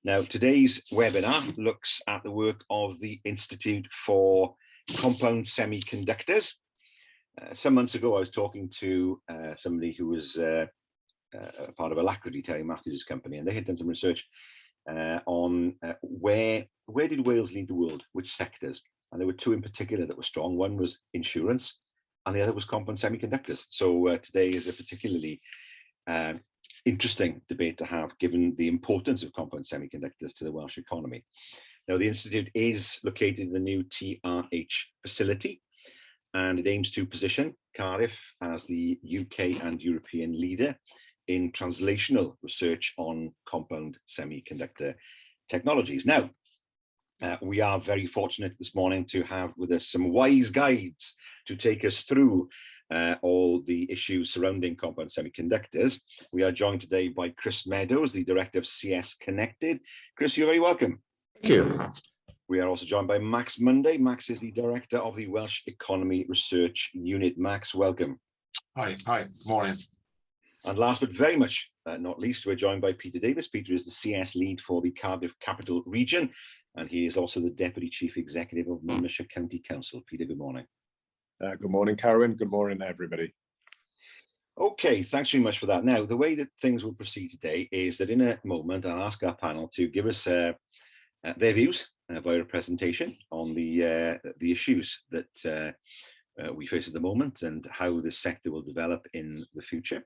Now, today's webinar looks at the work of the Institute for Compound Semiconductors. Some months ago, I was talking to somebody who was part of Alacrity, Terry Matthews' company, and they had done some research on where did Wales lead the world, which sectors, and there were two in particular that were strong. One was insurance, and the other was compound semiconductors. So today is a particularly interesting debate to have, given the importance of compound semiconductors to the Welsh economy. Now, the Institute is located in the new TRH facility, and it aims to position Cardiff as the UK and European leader in translational research on compound semiconductor technologies. Now, we are very fortunate this morning to have with us some wise guides to take us through all the issues surrounding compound semiconductors. We are joined today by Chris Meadows, the director of CSconnected. Chris, you're very welcome. Thank you. We are also joined by Max Munday. Max is the director of the Welsh Economy Research Unit. Max, welcome. Hi, good morning. And last but very much not least, we're joined by Peter Davies. Peter is the CS lead for the Cardiff Capital Region, and he is also the Deputy Chief Executive of Monmouthshire County Council. Peter, good morning. Good morning, Carwyn. Good morning, everybody. Okay, thanks very much for that. Now, the way that things will proceed today is that in a moment, I'll ask our panel to give us their views via a presentation on the issues that we face at the moment and how the sector will develop in the future.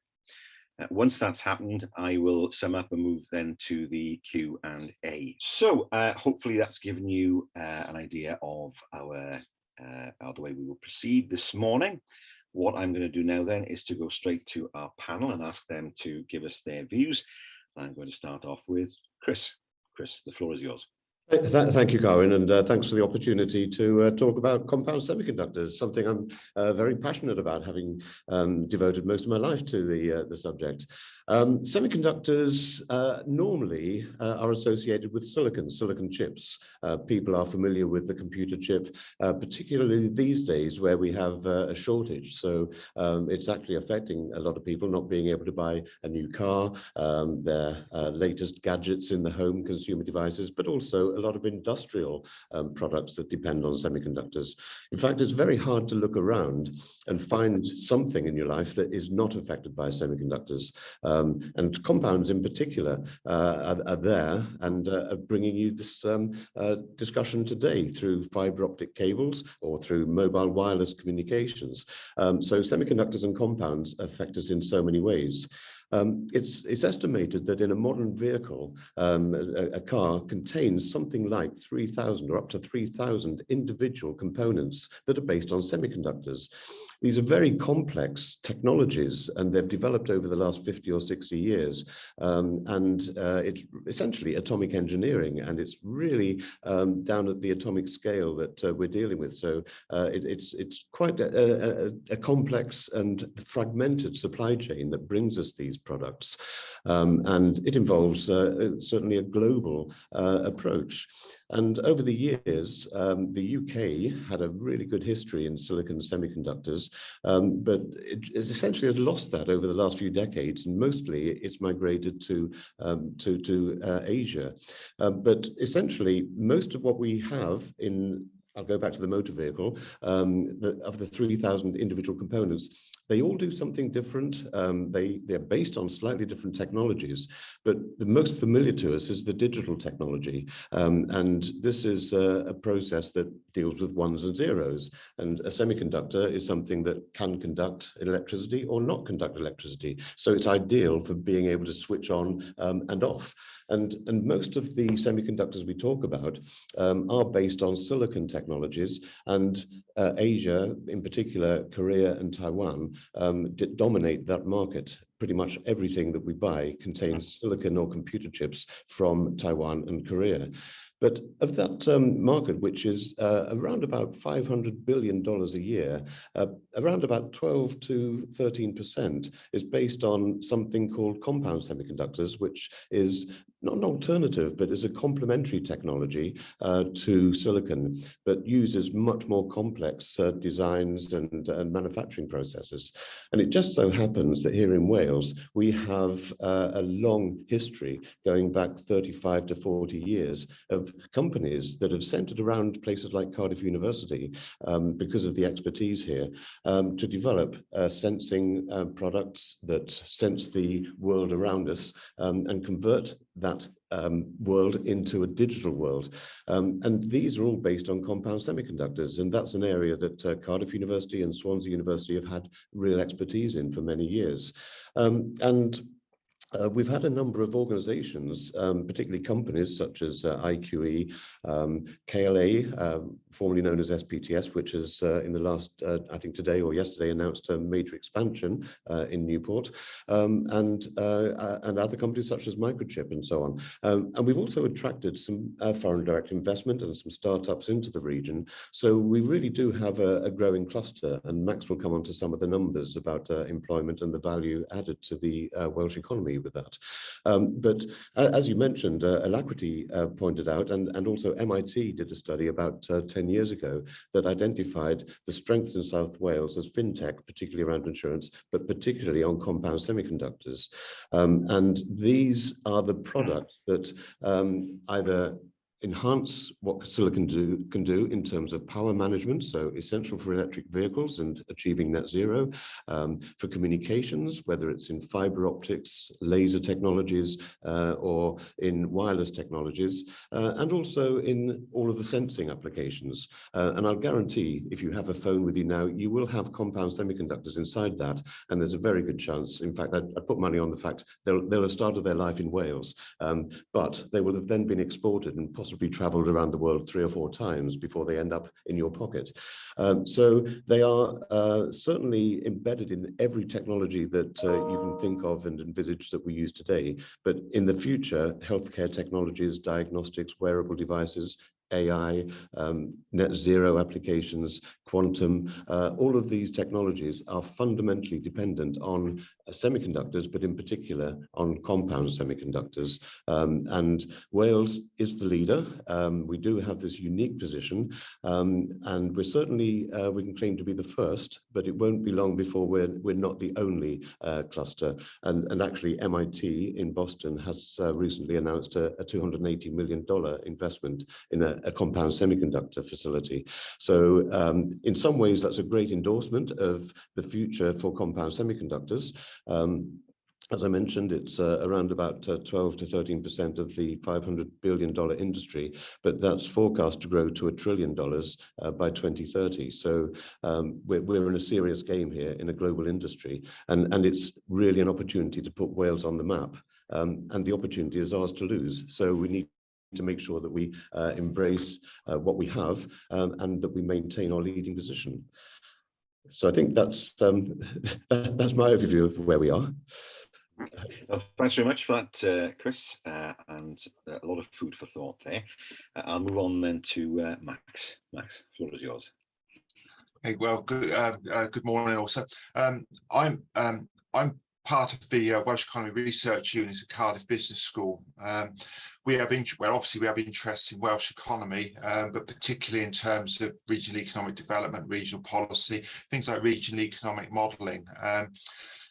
Once that's happened, I will sum up and move then to the Q&A. So hopefully that's given you an idea of the way we will proceed this morning. What I'm going to do now then is to go straight to our panel and ask them to give us their views. I'm going to start off with Chris. Chris, the floor is yours. Thank you, Carwyn, and thanks for the opportunity to talk about compound semiconductors, something I'm very passionate about, having devoted most of my life to the subject. Semiconductors normally are associated with silicon chips. People are familiar with the computer chip, particularly these days where we have a shortage. So it's actually affecting a lot of people not being able to buy a new car, their latest gadgets in the home, consumer devices, but also a lot of industrial products that depend on semiconductors. In fact, it's very hard to look around and find something in your life that is not affected by semiconductors. And compounds in particular are there and are bringing you this discussion today through fiber optic cables or through mobile wireless communications. So semiconductors and compounds affect us in so many ways. It's estimated that in a modern vehicle, a car contains something like 3,000 or up to 3,000 individual components that are based on semiconductors. These are very complex technologies, and they've developed over the last 50 or 60 years. It's essentially atomic engineering, and it's really down at the atomic scale that we're dealing with. So it's quite a complex and fragmented supply chain that brings us these products, and it involves certainly a global approach. And over the years, the UK had a really good history in silicon semiconductors, but it essentially has lost that over the last few decades, and mostly it's migrated to Asia. But essentially, most of what we have in, I'll go back to the motor vehicle, of the 3,000 individual components, they all do something different. They're based on slightly different technologies, but the most familiar to us is the digital technology. And this is a process that deals with ones and zeros. And a semiconductor is something that can conduct electricity or not conduct electricity. So it's ideal for being able to switch on and off. And most of the semiconductors we talk about are based on silicon technologies, and Asia, in particular, Korea and Taiwan, dominate that market. Pretty much everything that we buy contains silicon or computer chips from Taiwan and Korea. But of that market, which is around about $500 billion a year, around about 12 to 13% is based on something called compound semiconductors, which is not an alternative, but is a complementary technology to silicon, but uses much more complex designs and manufacturing processes. And it just so happens that here in Wales, we have a long history going back 35 to 40 years of companies that have centered around places like Cardiff University, because of the expertise here, to develop sensing products that sense the world around us and convert that world into a digital world. And these are all based on compound semiconductors. And that's an area that Cardiff University and Swansea University have had real expertise in for many years. We've had a number of organizations, particularly companies such as IQE, KLA, formerly known as SPTS, which has in the last, I think today or yesterday, announced a major expansion in Newport, and other companies such as Microchip and so on. And we've also attracted some foreign direct investment and some startups into the region. So we really do have a growing cluster, and Max will come on to some of the numbers about employment and the value added to the Welsh economy with that. But as you mentioned, Alacrity pointed out, and also MIT did a study about 10 years ago that identified the strengths in South Wales as fintech, particularly around insurance, but particularly on compound semiconductors. And these are the products that either enhance what silicon can do in terms of power management, so essential for electric vehicles and achieving net zero, for communications, whether it's in fiber optics, laser technologies, or in wireless technologies, and also in all of the sensing applications. And I'll guarantee if you have a phone with you now, you will have compound semiconductors inside that, and there's a very good chance, in fact, I'd put money on the fact they'll have started their life in Wales, but they will have then been exported and possibly traveled around the world 3 or 4 times before they end up in your pocket. So they are certainly embedded in every technology that you can think of and envisage that we use today. But in the future, healthcare technologies, diagnostics, wearable devices, AI, net zero applications, quantum, all of these technologies are fundamentally dependent on semiconductors, but in particular on compound semiconductors. And Wales is the leader. We do have this unique position, and we're certainly, we can claim to be the first, but it won't be long before we're not the only cluster. And actually MIT in Boston has recently announced a $280 million investment in a compound semiconductor facility. So in some ways, that's a great endorsement of the future for compound semiconductors. As I mentioned, it's around about 12 to 13% of the $500 billion industry, but that's forecast to grow to $1 trillion by 2030. So we're in a serious game here in a global industry, and it's really an opportunity to put Wales on the map. And the opportunity is ours to lose. So we need to make sure that we embrace what we have and that we maintain our leading position. So I think that's my overview of where we are. Well, thanks very much for that, Chris, and a lot of food for thought there. I'll move on then to Max. Max, the floor is yours. Okay, well, good morning also. I'm part of the Welsh Economy Research Unit at Cardiff Business School. We have obviously we have interests in Welsh economy, but particularly in terms of regional economic development, regional policy, things like regional economic modelling.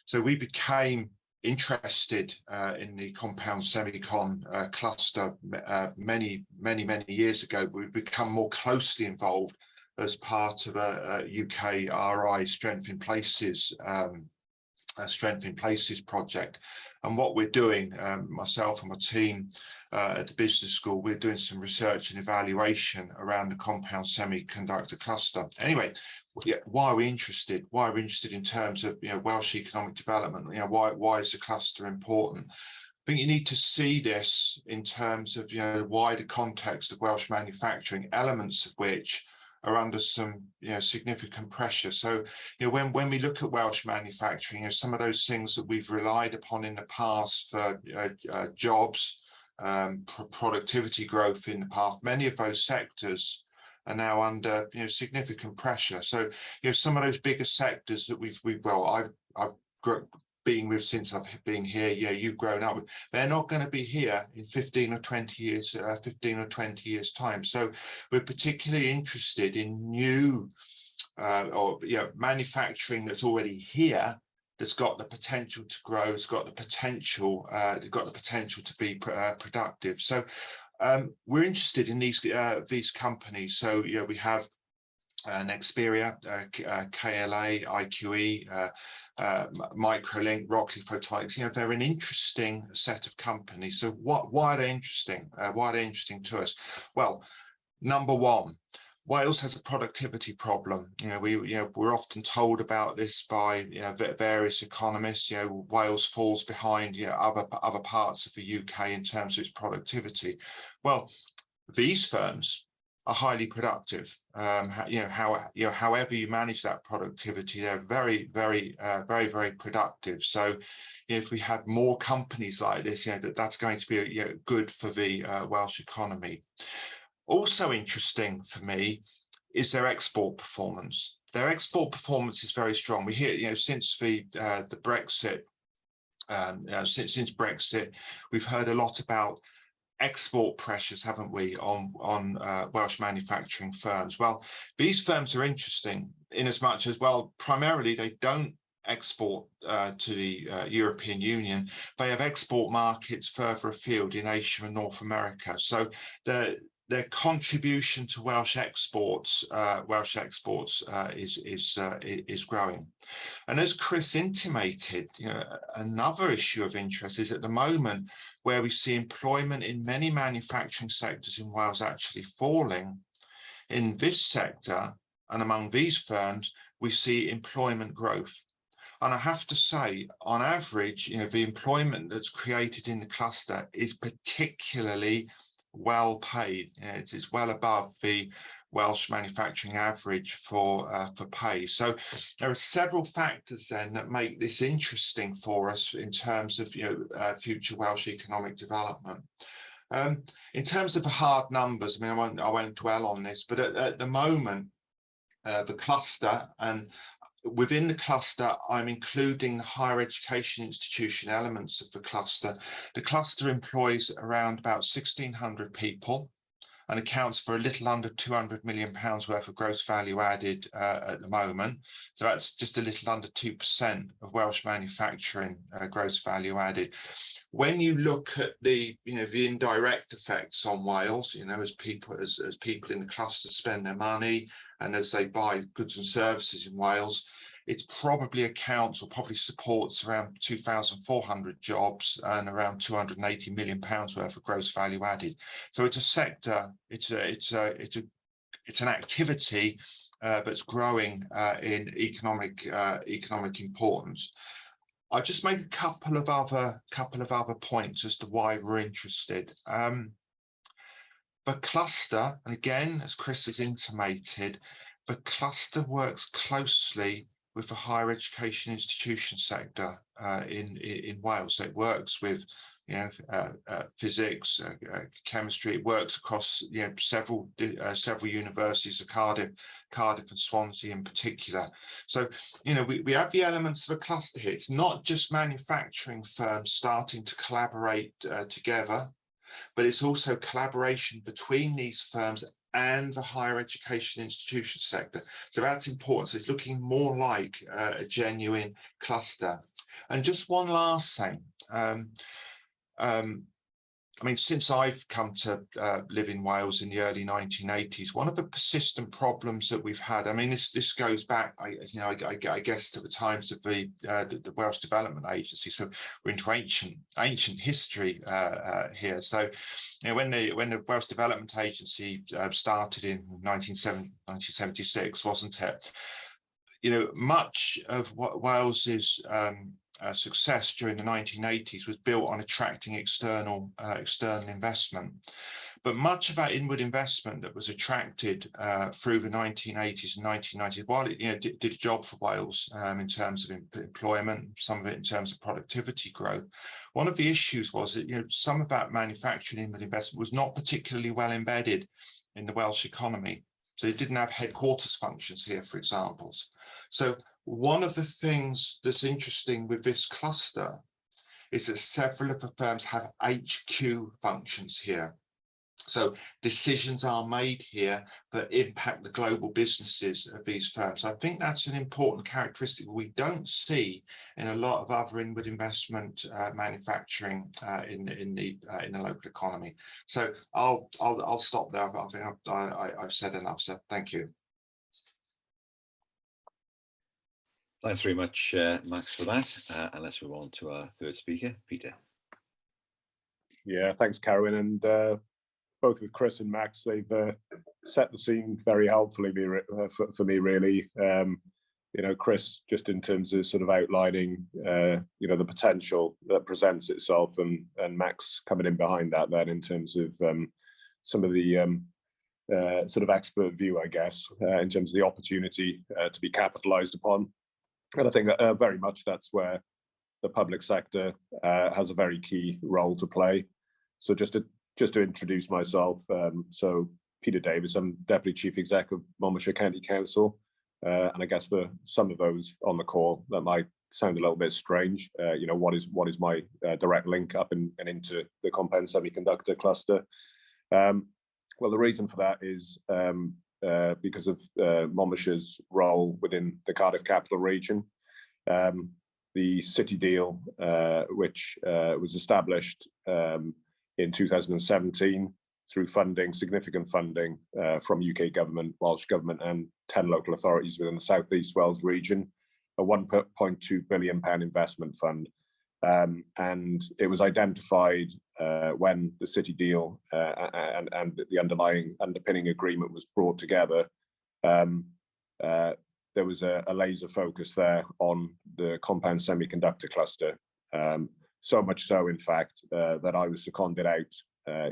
So we became interested in the compound semicon cluster many years ago. We've become more closely involved as part of a UK RI Strength in Places project. And what we're doing, myself and my team at the business school, we're doing some research and evaluation around the compound semiconductor cluster. Anyway, why are we interested? Why are we interested in terms of Welsh economic development? Why is the cluster important? I think you need to see this in terms of the wider context of Welsh manufacturing, elements of which are under some significant pressure. So when we look at Welsh manufacturing, some of those things that we've relied upon in the past for jobs, productivity growth in the past, many of those sectors are now under significant pressure. So some of those bigger sectors that I've been with since I've been here, you've grown up with, they're not going to be here in 15 or 20 years time. So we're particularly interested in new manufacturing that's already here, that's got the potential to grow, it's got the potential to be productive. So we're interested in these companies. So we have Nexperia, KLA, IQE, Microlink, Rockley Photonics. They're an interesting set of companies. So why are they interesting? Why are they interesting to us? Well, number one, Wales has a productivity problem. We're often told about this by various economists. Wales falls behind other parts of the UK in terms of its productivity. Well, these firms are highly productive. However you manage that productivity, they're very productive. So if we have more companies like this, that's going to be good for the Welsh economy. Also interesting for me is their export performance. Their export performance is very strong. We hear, since the Brexit, since Brexit, we've heard a lot about export pressures, haven't we, on Welsh manufacturing firms. Well, these firms are interesting in as much as, well, primarily they don't export to the European Union. They have export markets further afield in Asia and North America. So their contribution to Welsh exports is growing. And as Chris intimated, another issue of interest is at the moment where we see employment in many manufacturing sectors in Wales actually falling. In this sector and among these firms, we see employment growth. And I have to say, on average, the employment that's created in the cluster is particularly well paid. It is well above the Welsh manufacturing average for pay. So there are several factors then that make this interesting for us in terms of future Welsh economic development. In terms of the hard numbers, I won't dwell on this, but at the moment, the cluster, and within the cluster, I'm including the higher education institution elements of the cluster. The cluster employs around about 1,600 people and accounts for a little under £200 million worth of gross value added at the moment. So that's just a little under 2% of Welsh manufacturing gross value added. When you look at the indirect effects on Wales, as people in the cluster spend their money and as they buy goods and services in Wales, it probably supports around 2,400 jobs and around £280 million worth of gross value added. So it's a sector, it's an activity that's growing in economic importance. I'll just make a couple of other points as to why we're interested. The cluster, and again, as Chris has intimated, the cluster works closely with the higher education institution sector in Wales. So it works with physics, chemistry. It works across several universities of Cardiff and Swansea in particular. So we have the elements of a cluster here. It's not just manufacturing firms starting to collaborate together, but it's also collaboration between these firms and the higher education institution sector. So that's important. So it's looking more like a genuine cluster. And just one last thing. Since I've come to live in Wales in the early 1980s, one of the persistent problems that we've had, this goes back, I guess, to the times of the Welsh Development Agency. So we're into ancient history here. So when the Welsh Development Agency started in 1976, wasn't it? Much of what Wales's success during the 1980s was built on attracting external investment. But much of that inward investment that was attracted through the 1980s and 1990s, while it did a job for Wales in terms of employment, some of it in terms of productivity growth, one of the issues was that some of that manufacturing inward investment was not particularly well embedded in the Welsh economy. So it didn't have headquarters functions here, for example. So One of the things that's interesting with this cluster is that several of the firms have HQ functions here. So decisions are made here that impact the global businesses of these firms. I think that's an important characteristic we don't see in a lot of other inward investment manufacturing in the local economy. So I'll stop there. I think I've said enough. So thank you. Thanks very much, Max, for that. And let's move on to our third speaker, Peter. Yeah, thanks, Carwyn. And both with Chris and Max, they've set the scene very helpfully for me, really. You know, Chris, just in terms of sort of outlining, you know, the potential that presents itself, and Max coming in behind that then in terms of some of the sort of expert view, I guess, in terms of the opportunity to be capitalised upon. And I think that very much that's where the public sector has a very key role to play. So just to introduce myself, so Peter Davies, I'm Deputy Chief Exec of Monmouthshire County Council, and I guess for some of those on the call that might sound a little bit strange, you know, what is my direct link up and into the compound semiconductor cluster? Well, the reason for that is because of Monmouthshire's role within the Cardiff capital region. The city deal, which was established in 2017 through significant funding from UK government, Welsh government and 10 local authorities within the South East Wales region, a £1.2 billion investment fund. And it was identified when the city deal and the underpinning agreement was brought together. There was a laser focus there on the compound semiconductor cluster. So much so, in fact, that I was seconded out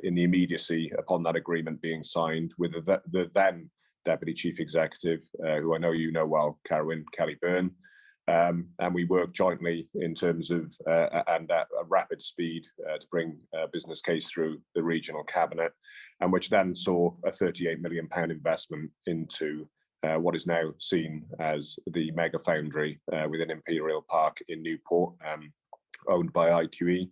in the immediacy upon that agreement being signed with the then Deputy Chief Executive, who I know you know well, Carwyn Kelly-Byrne. And we worked jointly in terms of, and at a rapid speed to bring a business case through the regional cabinet, and which then saw a £38 million investment into what is now seen as the mega foundry within Imperial Park in Newport, owned by IQE.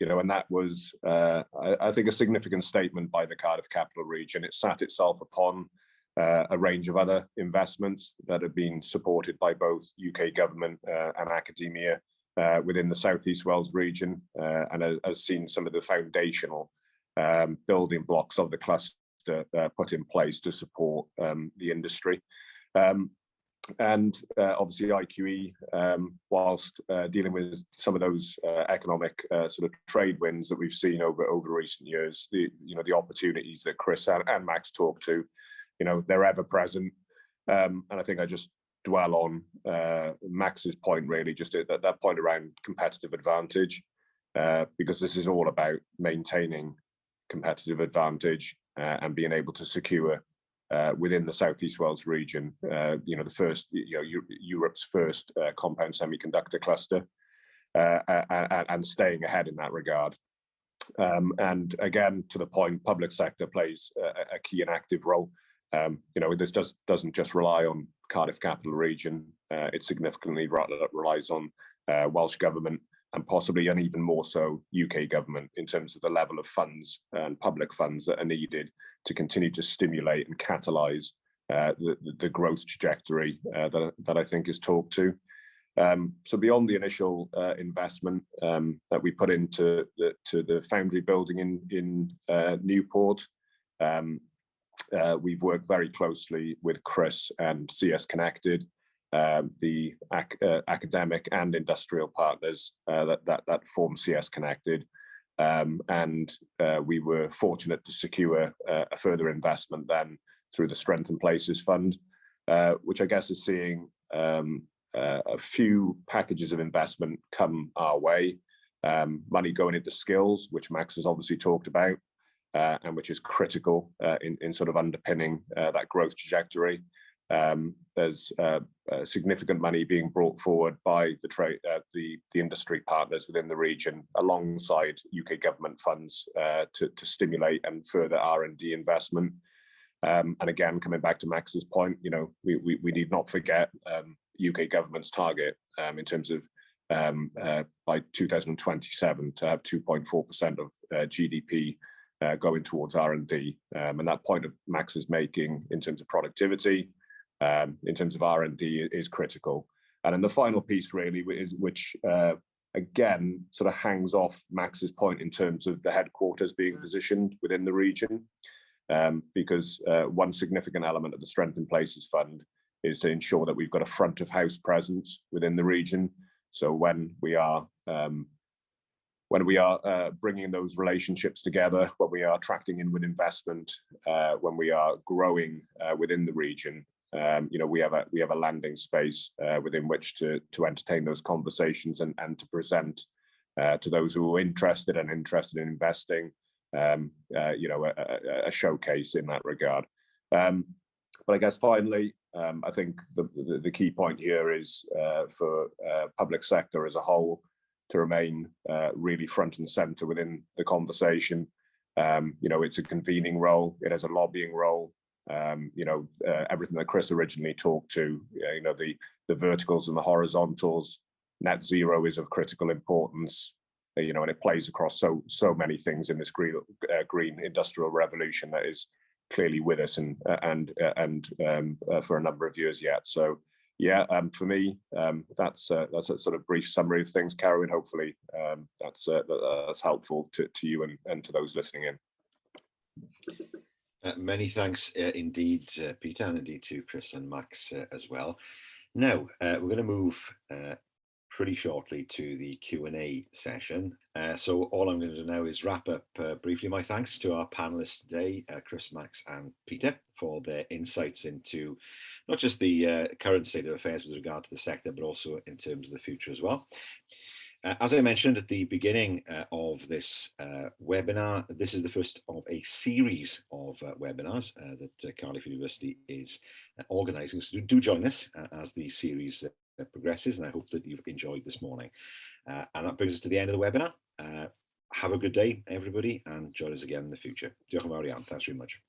You know, and that was, I think, a significant statement by the Cardiff capital region. It sat itself upon a range of other investments that have been supported by both UK government and academia within the South East Wales region, and has seen some of the foundational building blocks of the cluster put in place to support the industry. And obviously IQE, whilst dealing with some of those economic sort of trade wins that we've seen over recent years, the opportunities that Chris and Max talked to, you know, they're ever present. And I think I just dwell on Max's point, really, just at that point around competitive advantage, because this is all about maintaining competitive advantage and being able to secure within the South East Wales region, you know, the first, Europe's first compound semiconductor cluster, and staying ahead in that regard. And again, to the point, public sector plays a key and active role. You know, this doesn't just rely on Cardiff capital region. It significantly relies on Welsh government, and possibly, and even more so, UK government, in terms of the level of funds and public funds that are needed to continue to stimulate and catalyse the growth trajectory that I think is talked to. So beyond the initial investment that we put into the foundry building in Newport, we've worked very closely with Chris and CSconnected, the academic and industrial partners that form CSconnected. And we were fortunate to secure a further investment then through the Strength in Places Fund, which I guess is seeing a few packages of investment come our way, money going into skills, which Max has obviously talked about, and which is critical in sort of underpinning that growth trajectory. There's significant money being brought forward by the industry partners within the region, alongside UK government funds to stimulate and further R&D investment. And again, coming back to Max's point, you know, we need not forget UK government's target in terms of by 2027 to have 2.4% of GDP going towards R&D. And that point of Max is making in terms of productivity, in terms of R&D is critical. And then the final piece really is, which again, sort of hangs off Max's point in terms of the headquarters being positioned within the region, because one significant element of the Strength in Places Fund is to ensure that we've got a front of house presence within the region. So when we are bringing those relationships together, when we are attracting inward investment, when we are growing within the region, you know, we have a landing space within which to entertain those conversations and to present to those who are interested in investing, you know, a showcase in that regard. But I guess finally, I think the key point here is for public sector as a whole to remain really front and center within the conversation. You know, it's a convening role, it has a lobbying role. You know, everything that Chris originally talked to, you know, the verticals and the horizontals, net zero is of critical importance, you know, and it plays across so many things in this green industrial revolution that is clearly with us and for a number of years yet. So yeah, for me, that's a sort of brief summary of things, Carwyn. Hopefully that's helpful to you and to those listening in. Many thanks indeed, Peter, and indeed to Chris and Max as well. Now, we're going to move pretty shortly to the Q&A session. So all I'm going to do now is wrap up briefly my thanks to our panelists today, Chris, Max and Peter, for their insights into not just the current state of affairs with regard to the sector, but also in terms of the future as well. As I mentioned at the beginning of this webinar, this is the first of a series of webinars that Cardiff University is organising. So do join us as the series progresses, and I hope that you've enjoyed this morning. And that brings us to the end of the webinar. Have a good day, everybody, and join us again in the future. Diolch yn fawr iawn. Thanks very much.